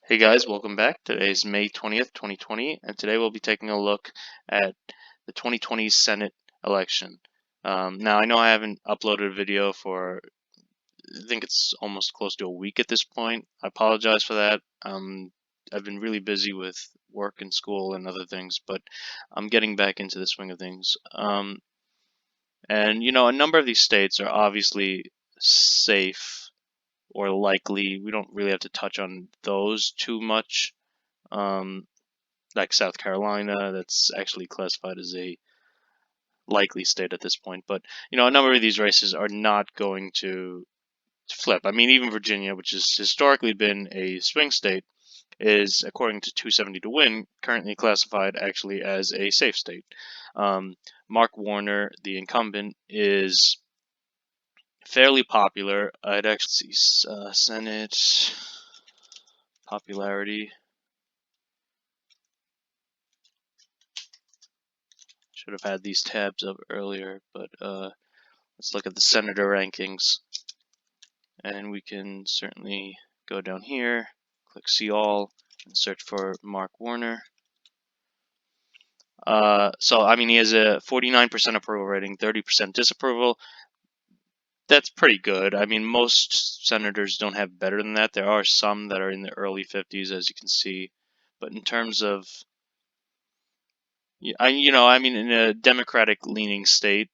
Hey guys, welcome back. Today is May 20th, 2020, and today we'll be taking a look at the 2020 Senate election. Now, I know I haven't uploaded a video for, I think it's almost close to a week at this point. I apologize for that. I've been really busy with work and school and other things, but I'm getting back into the swing of things. And, a number of these states are obviously safe or likely. We don't really have to touch on those too much. Like South Carolina, that's actually classified as a likely state at this point. But, a number of these races are not going to flip. I mean, even Virginia, which has historically been a swing state, is, according to 270 to win, currently classified actually as a safe state. Mark Warner, the incumbent, is fairly popular. I'd actually see Senate popularity. Should have had these tabs up earlier, but let's look at the senator rankings. And we can certainly go down here, click see all, and search for Mark Warner. So, I mean, he has a 49% approval rating, 30% disapproval. That's pretty good. I mean, most senators don't have better than that. There are some that are in the early 50s, as you can see. But in terms of, I mean, in a Democratic-leaning state,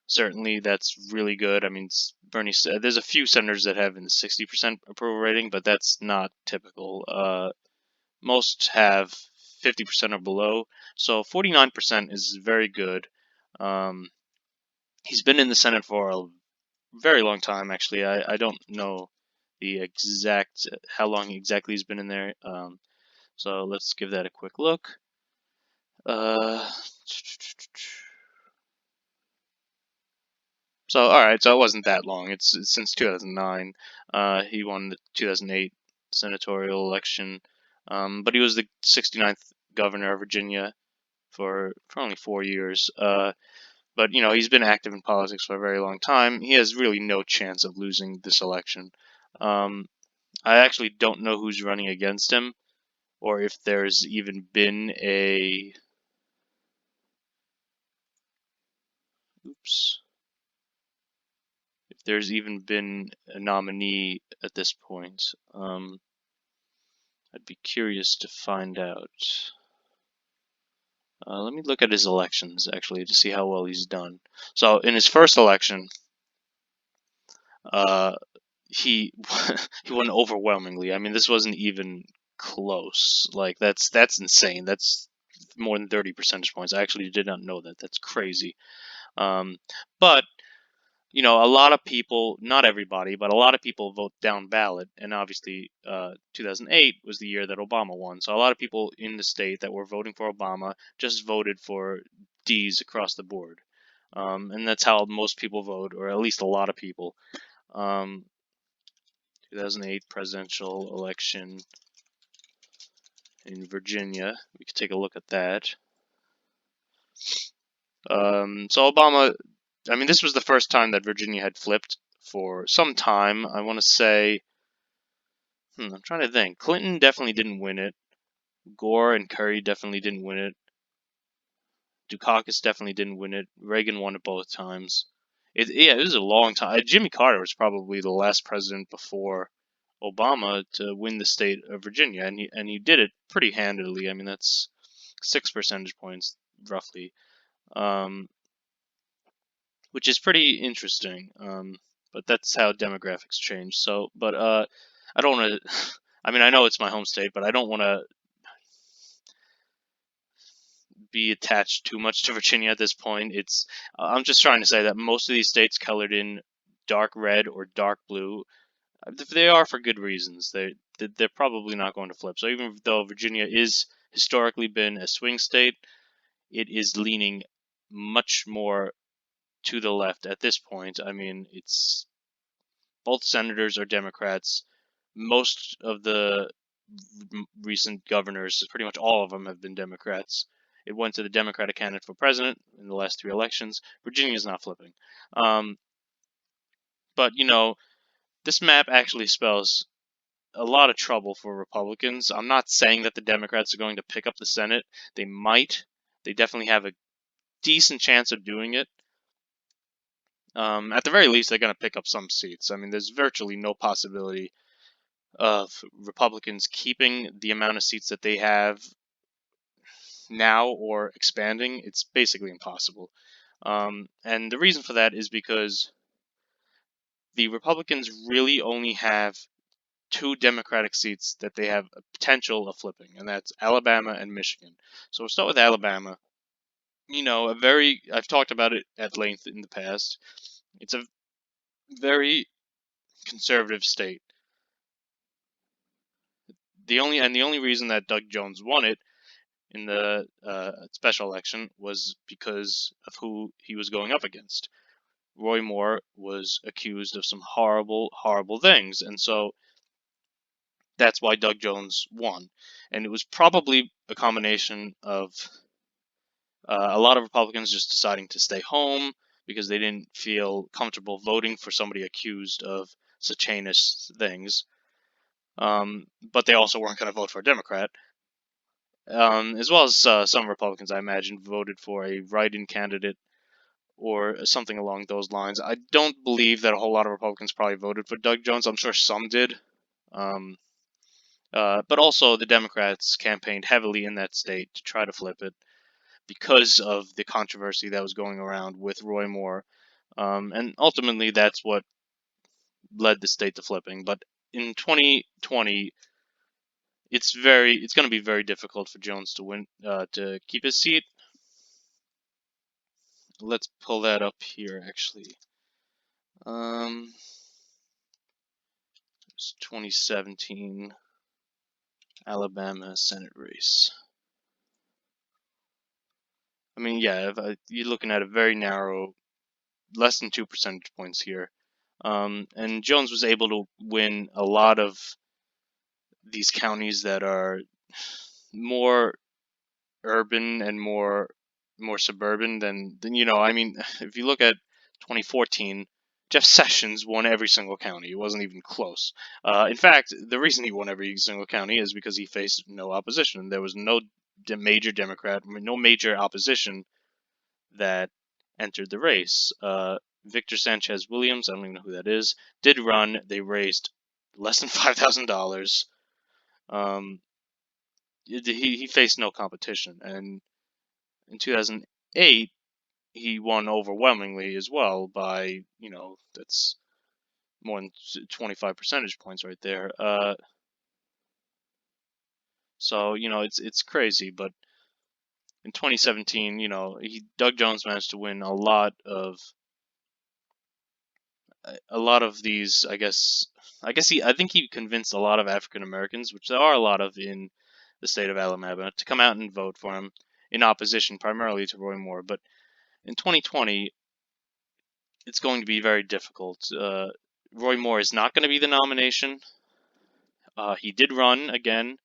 certainly that's really good. I mean, Bernie, there's a few senators that have in the 60% approval rating, but that's not typical. Most have 50% or below, so 49% is very good. He's been in the Senate for a very long time, actually. I don't know the exact how long exactly he's been in there. So let's give that a quick look. So, all right, so it wasn't that long. It's since 2009. He won the 2008 senatorial election, but he was the 69th governor of Virginia for only 4 years. But he's been active in politics for a very long time. He has really no chance of losing this election. I actually don't know who's running against him, or if there's even been a. Oops. If there's even been a nominee at this point. I'd be curious to find out. Let me look at his elections, actually, to see how well he's done. So, in his first election, he he won overwhelmingly. I mean, this wasn't even close. Like, that's insane. That's more than 30 percentage points. I actually did not know that. That's crazy. But a lot of people, not everybody, but a lot of people vote down ballot. And obviously, 2008 was the year that Obama won. So a lot of people in the state that were voting for Obama just voted for D's across the board. And that's how most people vote, or at least a lot of people. 2008 presidential election in Virginia. We could take a look at that. So Obama, I mean, this was the first time that Virginia had flipped for some time. I want to say, I'm trying to think. Clinton definitely didn't win it. Gore and Curry definitely didn't win it. Dukakis definitely didn't win it. Reagan won it both times. It was a long time. Jimmy Carter was probably the last president before Obama to win the state of Virginia, and he did it pretty handily. I mean, that's 6 percentage points roughly, which is pretty interesting. But that's how demographics change. So, but I don't want to. I mean, I know it's my home state, but I don't want to be attached too much to Virginia at this point. I'm just trying to say that most of these states colored in dark red or dark blue, they are for good reasons. They're probably not going to flip. So even though Virginia is historically been a swing state, it is leaning much more to the left at this point. I mean, it's both senators are Democrats. Most of the recent governors, pretty much all of them, have been Democrats. It went to the Democratic candidate for president in the last 3 elections. Virginia is not flipping. But, this map actually spells a lot of trouble for Republicans. I'm not saying that the Democrats are going to pick up the Senate. They might. They definitely have a decent chance of doing it. At the very least, they're going to pick up some seats. I mean, there's virtually no possibility of Republicans keeping the amount of seats that they have now or expanding. It's basically impossible. And the reason for that is because the Republicans really only have two Democratic seats that they have a potential of flipping, and that's Alabama and Michigan. So we'll start with Alabama. I've talked about it at length in the past. It's a very conservative state. The only reason that Doug Jones won it in the special election was because of who he was going up against. Roy Moore was accused of some horrible, horrible things, and so that's why Doug Jones won. And it was probably a combination of a lot of Republicans just deciding to stay home because they didn't feel comfortable voting for somebody accused of such heinous things. But they also weren't going to vote for a Democrat. As well as some Republicans, I imagine, voted for a write-in candidate or something along those lines. I don't believe that a whole lot of Republicans probably voted for Doug Jones. I'm sure some did. Um, but also, the Democrats campaigned heavily in that state to try to flip it because of the controversy that was going around with Roy Moore. And ultimately, that's what led the state to flipping. But in 2020, it's going to be very difficult for Jones to win, to keep his seat. Let's pull that up here, actually. It's 2017 Alabama Senate race. I mean, yeah, you're looking at a very narrow, less than 2 percentage points here. And Jones was able to win a lot of these counties that are more urban and more suburban than I mean, if you look at 2014, Jeff Sessions won every single county. It wasn't even close. In fact, the reason he won every single county is because he faced no opposition. There was no major Democrat, no major opposition that entered the race. Victor Sanchez Williams, I don't even know who that is, did run. They raised less than $5,000. He faced no competition, and in 2008 he won overwhelmingly as well by that's more than 25 percentage points right there. So it's crazy, but in 2017, Doug Jones managed to win a lot of these. I think he convinced a lot of African Americans, which there are a lot of in the state of Alabama, to come out and vote for him in opposition primarily to Roy Moore. But in 2020, it's going to be very difficult. Roy Moore is not going to be the nomination. He did run again.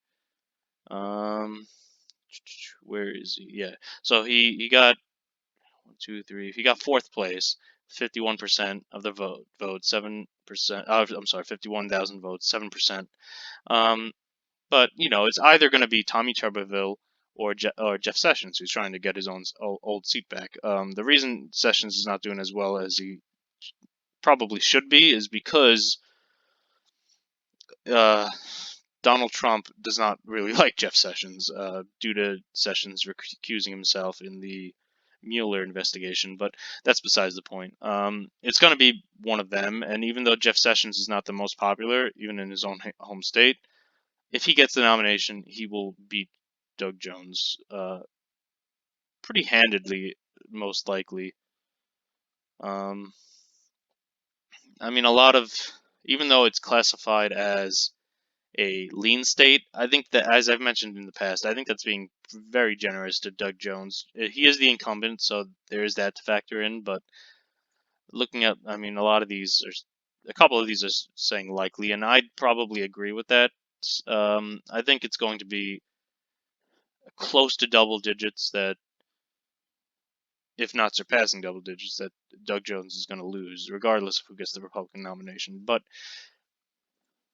Where is he? Yeah. So he got 1, 2, 3. He got fourth place, 51% of the vote, 7%. I'm sorry, 51,000 votes, 7%. But it's either going to be Tommy Tuberville or Jeff Sessions, who's trying to get his own old seat back. The reason Sessions is not doing as well as he probably should be is because Donald Trump does not really like Jeff Sessions due to Sessions recusing himself in the Mueller investigation, but that's besides the point. It's going to be one of them, and even though Jeff Sessions is not the most popular, even in his own home state, if he gets the nomination, he will beat Doug Jones pretty handedly, most likely. I mean, even though it's classified as a lean state, I think that, as I've mentioned in the past, I think that's being very generous to Doug Jones. He is the incumbent, so there is that to factor in. But looking at, I mean, a couple of these are saying likely, and I'd probably agree with that. I think it's going to be close to double digits that, if not surpassing double digits, that Doug Jones is going to lose, regardless of who gets the Republican nomination. But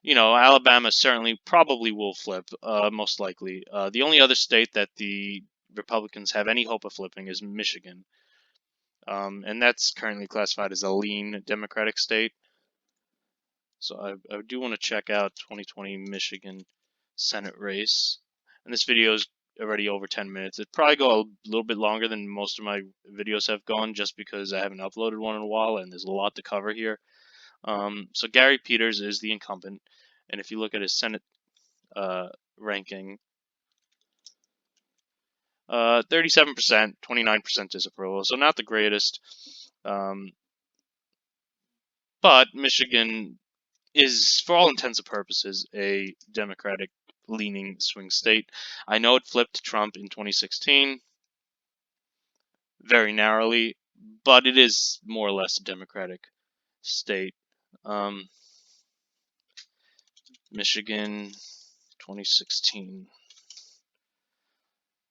Alabama certainly probably will flip, most likely. The only other state that the Republicans have any hope of flipping is Michigan. And that's currently classified as a lean Democratic state. So I do want to check out 2020 Michigan Senate race. And this video is already over 10 minutes. It'd probably go a little bit longer than most of my videos have gone just because I haven't uploaded one in a while and there's a lot to cover here. So Gary Peters is the incumbent. And if you look at his Senate ranking, 37%, 29% disapproval. So not the greatest. But Michigan is, for all intents and purposes, a Democratic-leaning swing state. I know it flipped to Trump in 2016, very narrowly, but it is more or less a Democratic state. Michigan, 2016.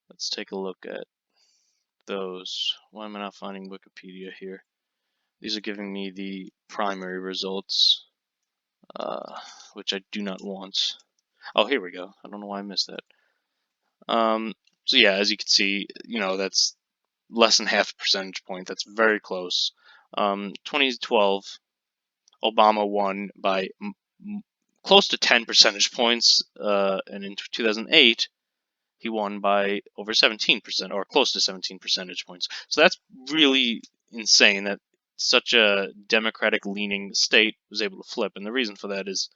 Let's take a look at those. Why am I not finding Wikipedia here? These are giving me the primary results, which I do not want. Oh, here we go. I don't know why I missed that. So yeah, as you can see, that's less than half a percentage point. That's very close. 2012, Obama won by close to 10 percentage points, and in 2008, he won by over 17%, or close to 17 percentage points. So that's really insane that such a Democratic-leaning state was able to flip, and the reason for that is,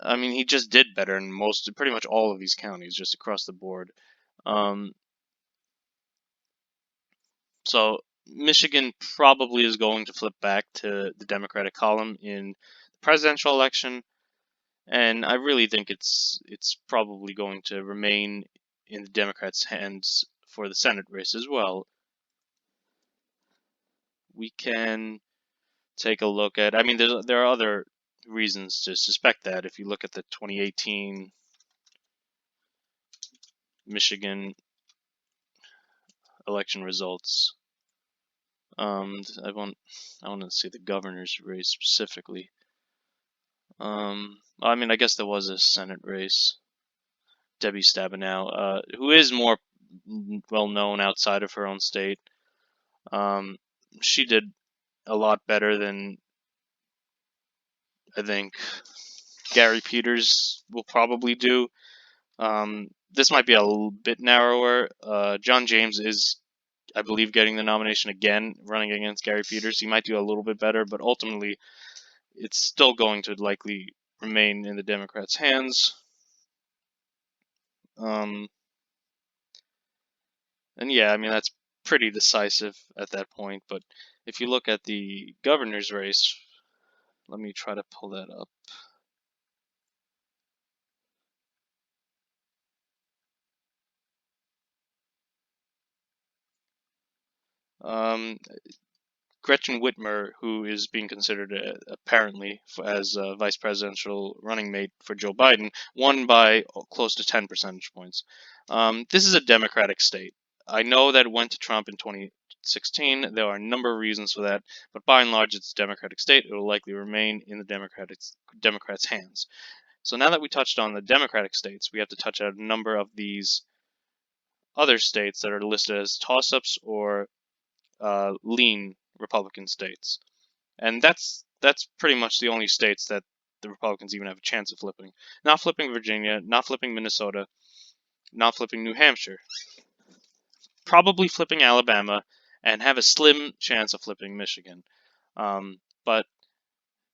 I mean, he just did better in pretty much all of these counties, just across the board. So Michigan probably is going to flip back to the Democratic column in the presidential election, and I really think it's probably going to remain in the Democrats' hands for the Senate race as well. We can take a look at, I mean, there are other reasons to suspect that. If you look at the 2018 Michigan election results, I want to see the governor's race specifically. I mean, I guess there was a Senate race. Debbie Stabenow, who is more well known outside of her own state. She did a lot better than I think Gary Peters will probably do. This might be a little bit narrower. John James is, I believe, getting the nomination again, running against Gary Peters. He might do a little bit better, but ultimately, it's still going to likely remain in the Democrats' hands. And yeah, I mean, that's pretty decisive at that point. But if you look at the governor's race, let me try to pull that up. Gretchen Whitmer, who is being considered apparently as a vice presidential running mate for Joe Biden, won by close to 10 percentage points. This is a Democratic state. I know that it went to Trump in 2016. There are a number of reasons for that, but by and large, it's a Democratic state. It will likely remain in the Democrats' hands. So now that we touched on the Democratic states, we have to touch on a number of these other states that are listed as toss-ups or lean Republican states, and that's pretty much the only states that the Republicans even have a chance of flipping. Not flipping Virginia, not flipping Minnesota, not flipping New Hampshire, probably flipping Alabama, and have a slim chance of flipping Michigan. But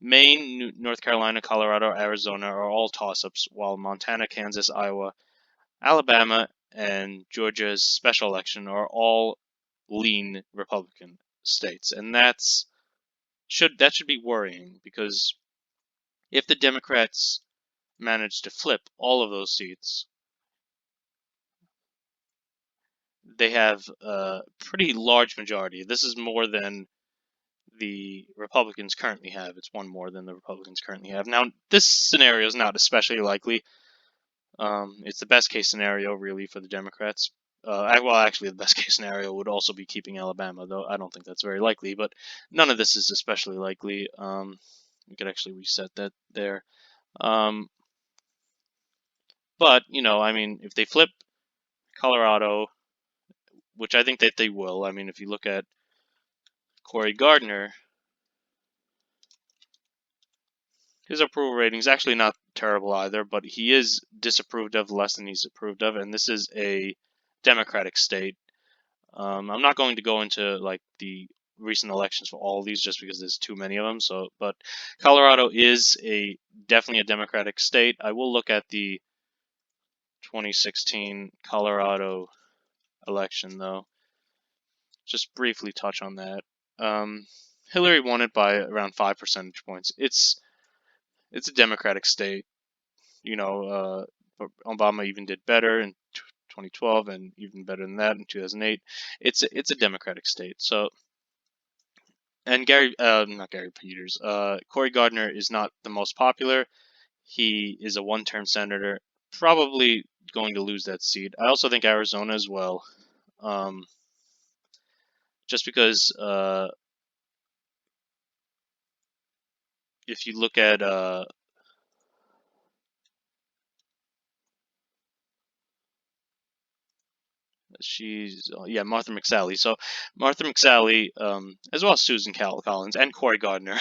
Maine, North Carolina, Colorado, Arizona are all toss-ups, while Montana, Kansas, Iowa, Alabama, and Georgia's special election are all lean Republican states, and that should be worrying, because if the Democrats manage to flip all of those seats, they have a pretty large majority. This is more than the Republicans currently have. It's one more than the Republicans currently have. Now, this scenario is not especially likely. It's the best case scenario, really, for the Democrats. Well, actually, the best case scenario would also be keeping Alabama, though I don't think that's very likely. But none of this is especially likely. We could actually reset that there. But I mean, if they flip Colorado, which I think that they will. I mean, if you look at Cory Gardner, his approval rating is actually not terrible either, but he is disapproved of less than he's approved of, and this is a Democratic state. I'm not going to go into like the recent elections for all of these just because there's too many of them. So, but Colorado is definitely a Democratic state. I will look at the 2016 Colorado election though. Just briefly touch on that. Um, Hillary won it by around 5 percentage points. It's a Democratic state. Obama even did better in 2012 and even better than that in 2008. It's a Democratic state. So, and not Gary Peters, Cory Gardner is not the most popular. He is a one-term senator, probably going to lose that seat. I also think Arizona as well, um, just because if you look at Martha McSally. So Martha McSally, as well as Susan Collins and Cory Gardner,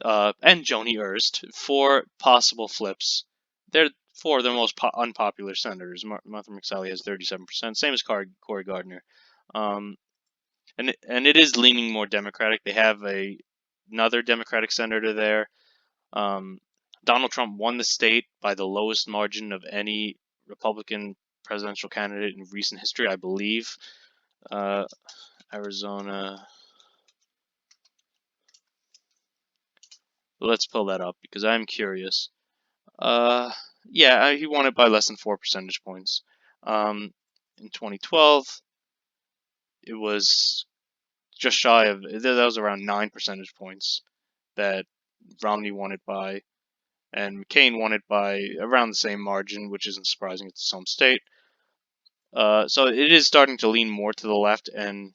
and Joni Ernst, four possible flips. They're four of the most unpopular senators. Martha McSally has 37%, same as Cory Gardner, um, and it is leaning more Democratic. They have another Democratic senator there. Donald Trump won the state by the lowest margin of any Republican presidential candidate in recent history, I believe. Arizona. Let's pull that up because I'm curious. Yeah, he won it by less than 4 percentage points. In 2012, it was just shy of that was around 9 percentage points that Romney won it by, and McCain won it by around the same margin, which isn't surprising. It's his home state. So it is starting to lean more to the left, and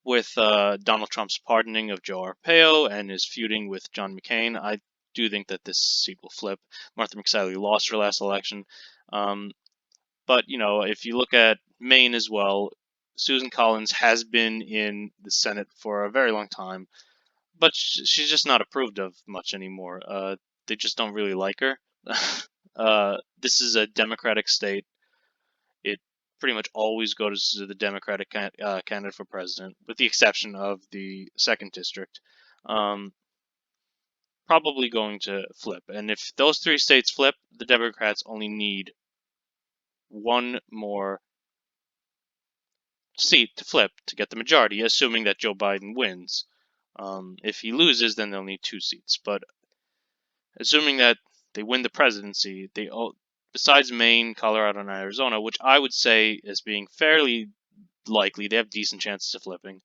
with Donald Trump's pardoning of Joe Arpaio and his feuding with John McCain, I do think that this seat will flip. Martha McSally lost her last election. But, if you look at Maine as well, Susan Collins has been in the Senate for a very long time, but she's just not approved of much anymore. They just don't really like her. This is a Democratic state. It pretty much always goes to the Democratic candidate for president, with the exception of the second district. Probably going to flip. And if those three states flip, the Democrats only need one more seat to flip to get the majority, assuming that Joe Biden wins. If he loses, then they'll need 2 seats. But assuming that they win the presidency, besides Maine, Colorado, and Arizona, which I would say as being fairly likely, they have decent chances of flipping.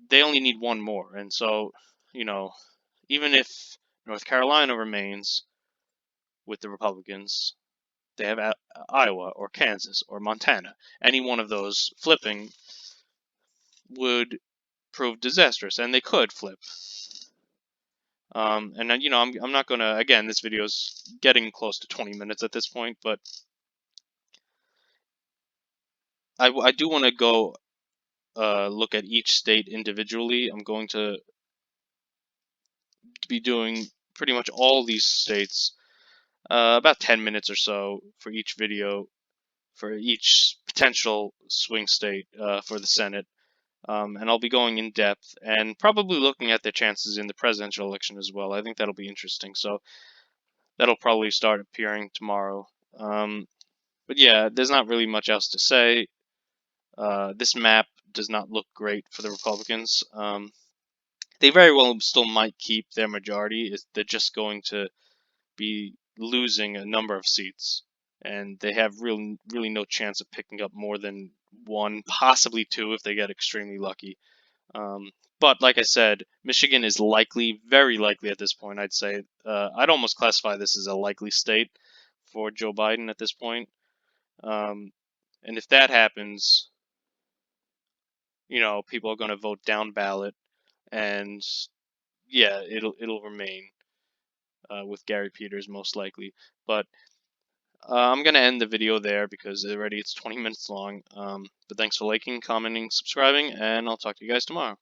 They only need one more, and so, even if North Carolina remains with the Republicans, they have Iowa or Kansas or Montana. Any one of those flipping would prove disastrous, and they could flip. And then, I'm not gonna. Again, this video is getting close to 20 minutes at this point, but I do want to go look at each state individually. I'm going to be doing pretty much all these states, about 10 minutes or so for each video, for each potential swing state for the Senate. And I'll be going in depth and probably looking at their chances in the presidential election as well. I think that'll be interesting. So that'll probably start appearing tomorrow. But yeah, there's not really much else to say. This map does not look great for the Republicans. They very well still might keep their majority. They're just going to be losing a number of seats, and they have really no chance of picking up more than one, possibly two, if they get extremely lucky. But like I said, Michigan is likely, very likely at this point. I'd say I'd almost classify this as a likely state for Joe Biden at this point. And if that happens, people are going to vote down ballot, and yeah, it'll remain. with Gary Peters most likely. But I'm gonna end the video there because already it's 20 minutes long. But thanks for liking, commenting, subscribing, and I'll talk to you guys tomorrow.